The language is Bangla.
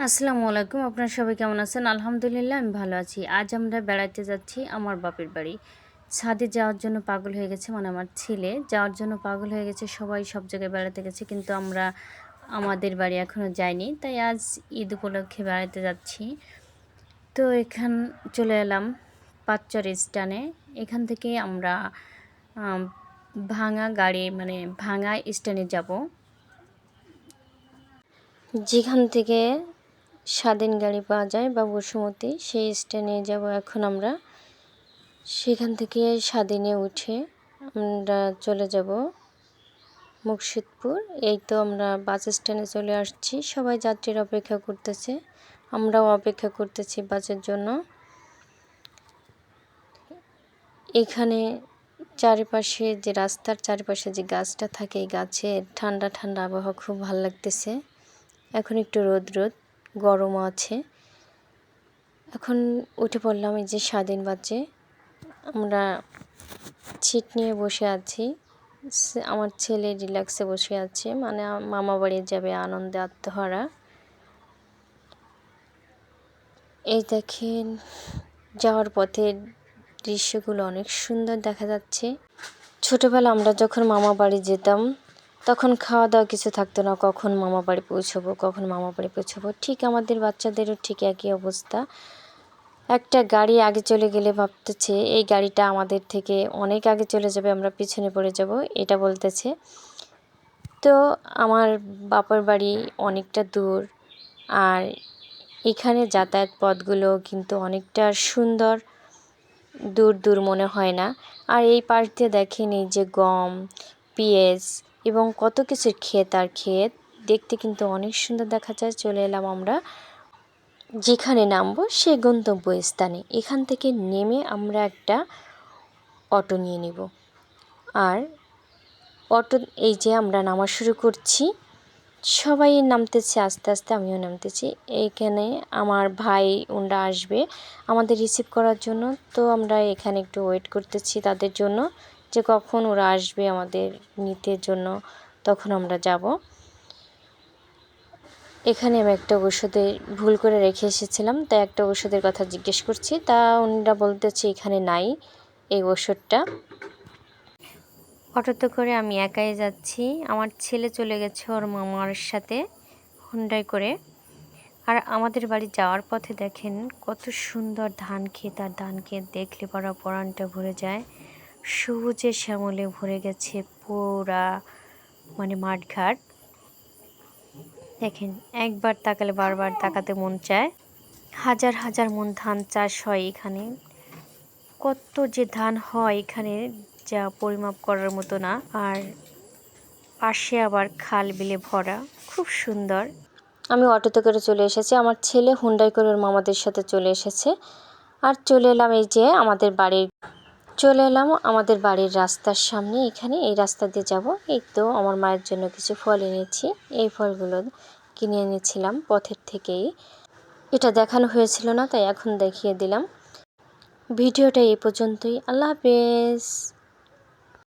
আসসালামু আলাইকুম। আপনারা সবাই কেমন আছেন? আলহামদুলিল্লাহ আমি ভালো আছি। আজ আমরা বেড়াইতে যাচ্ছি আমার বাপের বাড়ি। ছাদে যাওয়ার জন্য পাগল হয়ে গেছে, মানে আমার ছেলে যাওয়ার জন্য পাগল হয়ে গেছে। সবাই সব জায়গায় বেড়াতে গেছে, কিন্তু আমরা আমাদের বাড়ি এখনও যাইনি। তাই আজ ঈদ উপলক্ষে বেড়াতে যাচ্ছি। তো চলে এলাম পাঁচচর স্ট্যান্ডে। এখান থেকে আমরা ভাঙা গাড়ি, মানে ভাঙা স্ট্যান্ডে যাব, যেখান থেকে স্বাধীন গাড়ি পাওয়া যায় বা বসুমতী, সেই স্ট্যান্ডে যাব এখন আমরা। সেখান থেকে স্বাধীনে উঠে আমরা চলে যাব মুর্শিদপুর। এই তো আমরা বাস স্ট্যান্ডে চলে আসছি। সবাই যাত্রীর অপেক্ষা করতেছে, আমরাও অপেক্ষা করতেছি বাসের জন্য। এখানে চারিপাশে যে রাস্তার চারিপাশে যে গাছটা থাকে, এই গাছের ঠান্ডা ঠান্ডা আবহাওয়া খুব ভালো লাগতেছে। এখন একটু রোদ রোদ, গরমও আছে। এখন উঠে পড়লাম, এই যে স্বাধীন বাজে, আমরা সিট নিয়ে বসে আছি। আমার ছেলে রিল্যাক্সে বসে আছে, মানে মামা বাড়ি যাবে আনন্দে আত্মহারা। এই দেখেন যাওয়ার পথের দৃশ্যগুলো অনেক সুন্দর দেখা যাচ্ছে। ছোটোবেলা আমরা যখন মামা বাড়ি যেতাম তখন খাওয়া দাওয়া কিছু থাকতো না, কখন মামা বাড়ি পৌঁছবো, কখন মামা বাড়ি পৌঁছবো। ঠিক আমাদের বাচ্চাদেরও ঠিক একই অবস্থা। একটা গাড়ি আগে চলে গেলে ভাবতেছে এই গাড়িটা আমাদের থেকে অনেক আগে চলে যাবে, আমরা পিছনে পড়ে যাব, এটা বলতেছে। তো আমার বাবার বাড়ি অনেকটা দূর, আর এখানে যাতায়াত পথগুলো কিন্তু অনেকটা সুন্দর, দূর দূর মনে হয় না। আর এই পাশ দিয়ে দেখেন এই যে গম, পেঁয়াজ এবং কত কিছুর ক্ষেত আর ক্ষেত, দেখতে কিন্তু অনেক সুন্দর দেখা যায়। চলে এলাম আমরা যেখানে নামবো সে গন্তব্যস্থানে। এখান থেকে নেমে আমরা একটা অটো নিয়ে নিব। আর অটো, এই যে আমরা নামা শুরু করছি, সবাই নামতেছে আস্তে আস্তে, আমিও নামতেছি। এইখানে আমার ভাই ওনরা আসবে আমাদের রিসিভ করার জন্য। তো আমরা এখানে একটু ওয়েট করতেছি তাদের জন্য, যে কখন ওরা আসবে আমাদের নিতে জন্য, তখন আমরা যাব। এখানে আমি একটা ওষুধের ভুল করে রেখে এসেছিলাম, তাই একটা ওষুধের কথা জিজ্ঞেস করছি, তা উনিরা বলতেছে এখানে নাই এই ওষুধটা। অটোতে করে আমি একাই যাচ্ছি, আমার ছেলে চলে গেছে ওর মামার সাথে হুন্ডাই করে। আর আমাদের বাড়ি যাওয়ার পথে দেখেন কত সুন্দর ধান ক্ষেত, আর ধান ক্ষেত দেখলে পরা পরাণটা ভরে যায়। সবুজে শ্যামলে ভরে গেছে পুরা, মানে মাঠঘাট। দেখেন একবার তাকালে বারবার তাকাতে মন চায়। হাজার হাজার মন ধান চাষ হয় এখানে। কত যে ধান হয় এখানে, যা পরিমাপ করার মতো না। আর পাশে আবার খাল বিলে ভরা, খুব সুন্দর। আমি অটোতে করে চলে এসেছি, আমার ছেলে হুন্ডাই করে ওর মামাদের সাথে চলে এসেছে। আর চলে এলাম এই যে আমাদের বাড়ির রাস্তার সামনে। এখানে এই রাস্তা দিয়ে যাব। এই তো আমার মায়ের জন্য কিছু ফল এনেছি, এই ফলগুলো কিনে এনেছিলাম পথের থেকেই। এটা দেখানো হয়েছিল না, তাই এখন দেখিয়ে দিলাম। ভিডিওটা এই পর্যন্তই। আল্লাহ হাফেজ।